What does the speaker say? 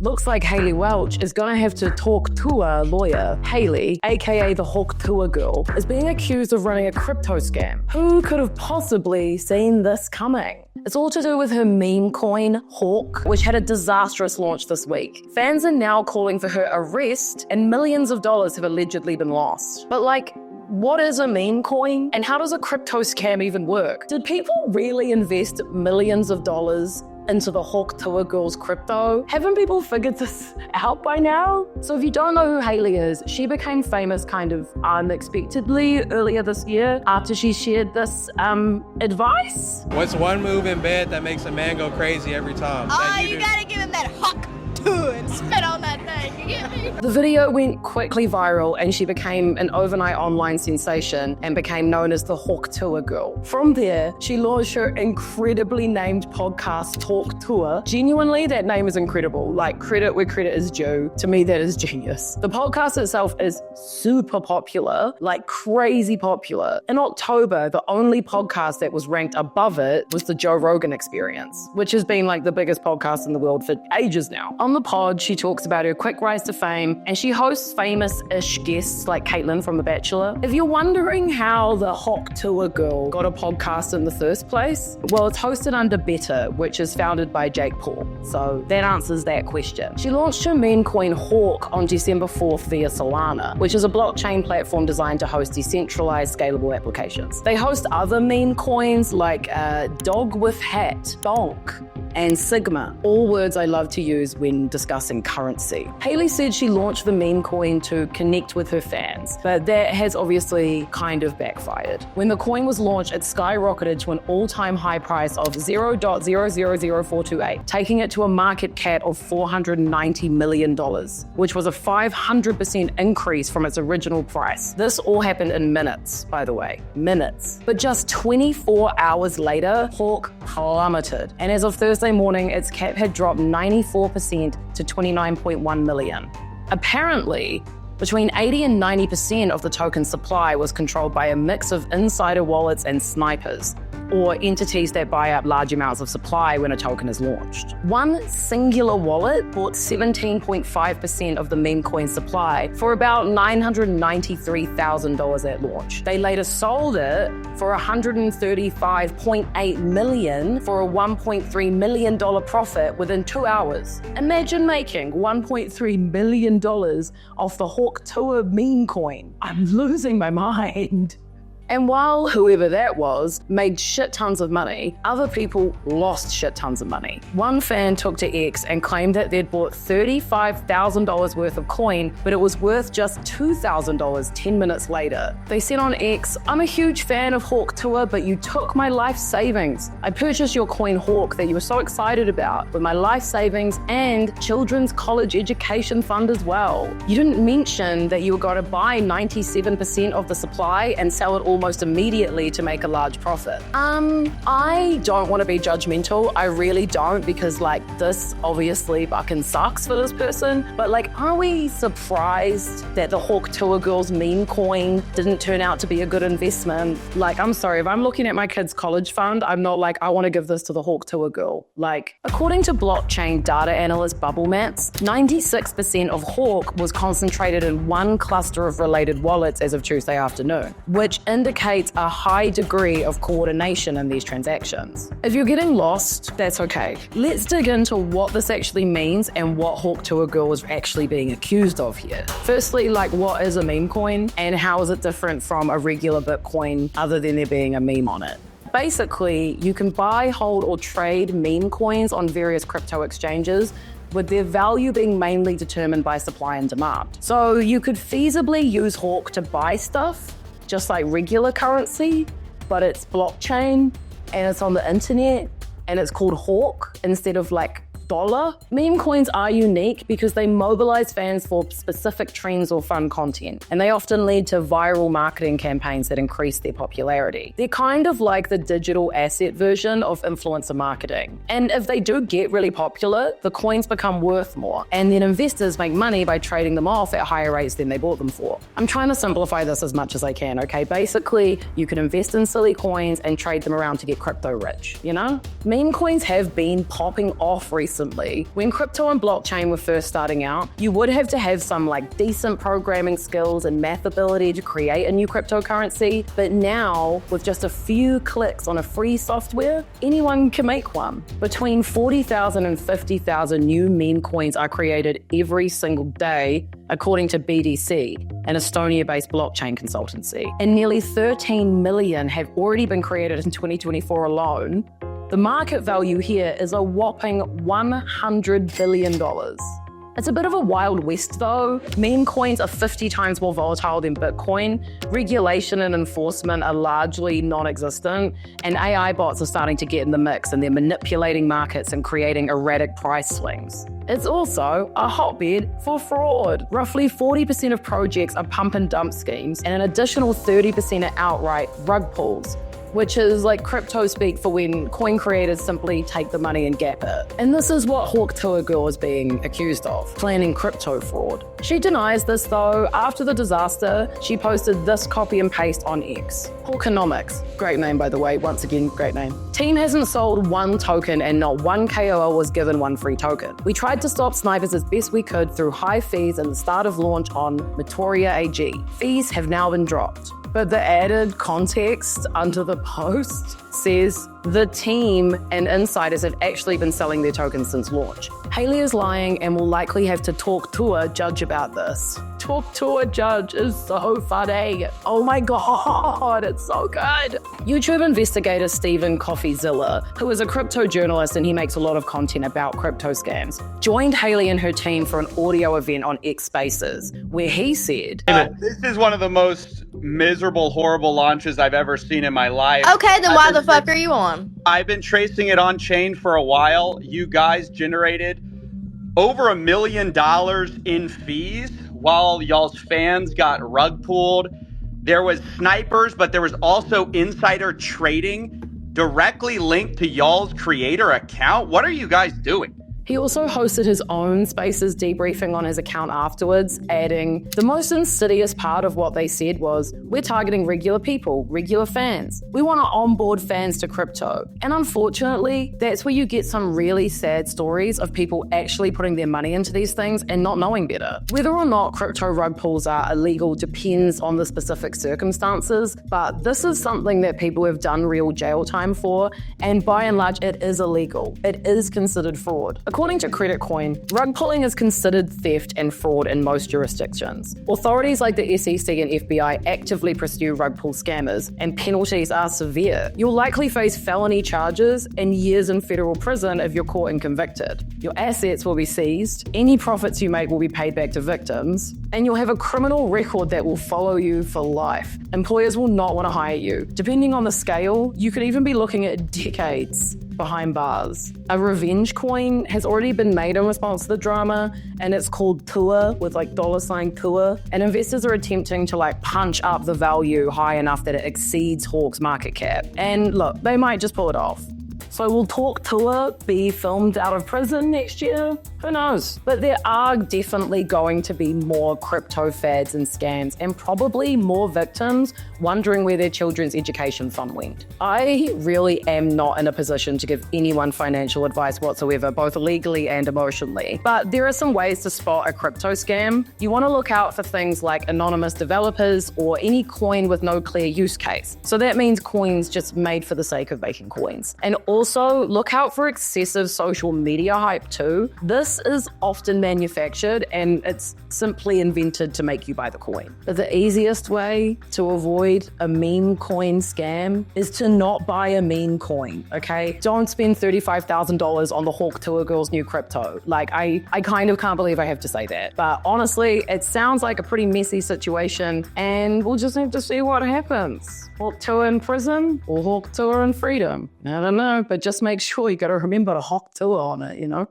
Looks like Hailey Welch is gonna have to Talk Tuah lawyer Hailey, aka the Hawk Tuah girl, is being accused of running a crypto scam. Who could have possibly seen this coming? It's all to do with her meme coin, Hawk, which had a disastrous launch this week. Fans are now calling for her arrest, and millions of dollars have allegedly been lost. But what is a meme coin? And how does a crypto scam even work? Did people really invest millions of dollars into the Hawk Tuah girl's crypto? Haven't people figured this out by now? So if you don't know who Hailey is, she became famous kind of unexpectedly earlier this year after she shared this advice. What's one move in bed that makes a man go crazy every time? You gotta give him that Hawk Tuah and spit on that thing, you get me? The video went quickly viral and she became an overnight online sensation and became known as the Hawk Tuah girl. From there, she launched her incredibly named podcast, Talk Tuah. Genuinely, that name is incredible. Credit where credit is due. To me, that is genius. The podcast itself is super popular, crazy popular. In October, the only podcast that was ranked above it was the Joe Rogan Experience, which has been the biggest podcast in the world for ages now. On the pod, she talks about her quick rise to fame, and she hosts famous-ish guests like Caitlyn from The Bachelor. If you're wondering how the Hawk Tuah girl got a podcast in the first place, well, it's hosted under Better, which is founded by Jake Paul. So that answers that question. She launched her meme coin Hawk on December 4th via Solana, which is a blockchain platform designed to host decentralized, scalable applications. They host other meme coins like Dog with Hat, Donk, and Sigma, all words I love to use when discussing currency. Hailey said she launched the meme coin to connect with her fans, but that has obviously kind of backfired. When the coin was launched, it skyrocketed to an all-time high price of 0.000428, taking it to a market cap of $490 million, which was a 500% increase from its original price. This all happened in minutes, by the way, minutes. But just 24 hours later, Hawk plummeted, and as of Thursday morning, its cap had dropped 94% to 29.1 million. Apparently, between 80 and 90% of the token supply was controlled by a mix of insider wallets and snipers, or entities that buy up large amounts of supply when a token is launched. One singular wallet bought 17.5% of the meme coin supply for about $993,000 at launch. They later sold it for $135.8 million for a $1.3 million profit within 2 hours. Imagine making $1.3 million off the Hawk Tuah meme coin. I'm losing my mind. And while whoever that was made shit tons of money, other people lost shit tons of money. One fan took to X and claimed that they'd bought $35,000 worth of coin, but it was worth just $2,000 10 minutes later. They said on X, "I'm a huge fan of Hawk Tuah, but you took my life savings. I purchased your coin Hawk that you were so excited about with my life savings and children's college education fund as well. You didn't mention that you were going to buy 97% of the supply and sell it almost immediately to make a large profit." I don't want to be judgmental. I really don't, because this obviously fucking sucks for this person. But are we surprised that the Hawk Tuah girl's meme coin didn't turn out to be a good investment? I'm sorry, if I'm looking at my kid's college fund, I'm not I want to give this to the Hawk Tuah girl. According to blockchain data analyst Bubble Mats, 96% of Hawk was concentrated in one cluster of related wallets as of Tuesday afternoon, which indicates a high degree of coordination in these transactions. If you're getting lost, that's okay. Let's dig into what this actually means and what Hawk Tuah girl is actually being accused of here. Firstly, what is a meme coin and how is it different from a regular Bitcoin other than there being a meme on it? Basically, you can buy, hold, or trade meme coins on various crypto exchanges, with their value being mainly determined by supply and demand. So you could feasibly use Hawk to buy stuff, just like regular currency, but it's blockchain and it's on the internet and it's called Hawk instead of dollar. Meme coins are unique because they mobilize fans for specific trends or fun content, and they often lead to viral marketing campaigns that increase their popularity. They're kind of like the digital asset version of influencer marketing. And if they do get really popular, the coins become worth more, and then investors make money by trading them off at higher rates than they bought them for. I'm trying to simplify this as much as I can, okay? Basically, you can invest in silly coins and trade them around to get crypto rich, you know? Meme coins have been popping off recently recently. When crypto and blockchain were first starting out, you would have to have some like decent programming skills and math ability to create a new cryptocurrency. But now, with just a few clicks on a free software, anyone can make one. Between 40,000 and 50,000 new meme coins are created every single day, according to BDC, an Estonia-based blockchain consultancy. And nearly 13 million have already been created in 2024 alone. The market value here is a whopping $100 billion. It's a bit of a wild west though. Meme coins are 50 times more volatile than Bitcoin. Regulation and enforcement are largely non-existent, and AI bots are starting to get in the mix, and they're manipulating markets and creating erratic price swings. It's also a hotbed for fraud. Roughly 40% of projects are pump and dump schemes, and an additional 30% are outright rug pulls, which is like crypto speak for when coin creators simply take the money and gap it. And this is what Hawk Tuah girl is being accused of, planning crypto fraud. She denies this though. After the disaster, she posted this copy and paste on X. Hawkonomics, great name by the way, once again, great name. Team hasn't sold one token and not one KOL was given one free token. We tried to stop snipers as best we could through high fees and the start of launch on Matoria AG. Fees have now been dropped. But the added context under the post says the team and insiders have actually been selling their tokens since launch. Hailey is lying and will likely have to Talk Tuah judge about this. Talk Tuah judge is so funny. Oh my God, it's so good. YouTube investigator Stephen Coffeezilla, who is a crypto journalist and he makes a lot of content about crypto scams, joined Hailey and her team for an audio event on X Spaces, where he said, this is one of the most miserable, horrible launches I've ever seen in my life. Okay, then why the fuck are you on? I've been tracing it on chain for a while. You guys generated over $1 million in fees while y'all's fans got rug pulled. There was snipers, but there was also insider trading directly linked to y'all's creator account. What are you guys doing? He also hosted his own Spaces debriefing on his account afterwards, adding, the most insidious part of what they said was, we're targeting regular people, regular fans. We want to onboard fans to crypto. And unfortunately, that's where you get some really sad stories of people actually putting their money into these things and not knowing better. Whether or not crypto rug pulls are illegal depends on the specific circumstances, but this is something that people have done real jail time for, and by and large, it is illegal. It is considered fraud. According to Credit Coin, rug pulling is considered theft and fraud in most jurisdictions. Authorities like the SEC and FBI actively pursue rug pull scammers, and penalties are severe. You'll likely face felony charges and years in federal prison if you're caught and convicted. Your assets will be seized, any profits you make will be paid back to victims, and you'll have a criminal record that will follow you for life. Employers will not want to hire you. Depending on the scale, you could even be looking at decades behind bars. A revenge coin has already been made in response to the drama, and it's called Tuah with like $ Tuah. And investors are attempting to like punch up the value high enough that it exceeds Hawk's market cap. And look, they might just pull it off. So will Talk Tuah be filmed out of prison next year? Who knows? But there are definitely going to be more crypto fads and scams, and probably more victims wondering where their children's education fund went. I really am not in a position to give anyone financial advice whatsoever, both legally and emotionally. But there are some ways to spot a crypto scam. You want to look out for things like anonymous developers or any coin with no clear use case. So that means coins just made for the sake of making coins. And also look out for excessive social media hype too. This is often manufactured and it's simply invented to make you buy the coin. But the easiest way to avoid a meme coin scam is to not buy a meme coin, okay? Don't spend $35,000 on the Hawk Tuah girl's new crypto. Like, I kind of can't believe I have to say that. But honestly, it sounds like a pretty messy situation and we'll just have to see what happens. Hawk Tuah in prison or Hawk Tuah in freedom? I don't know, but just make sure you gotta remember to Hawk Tuah on it, you know?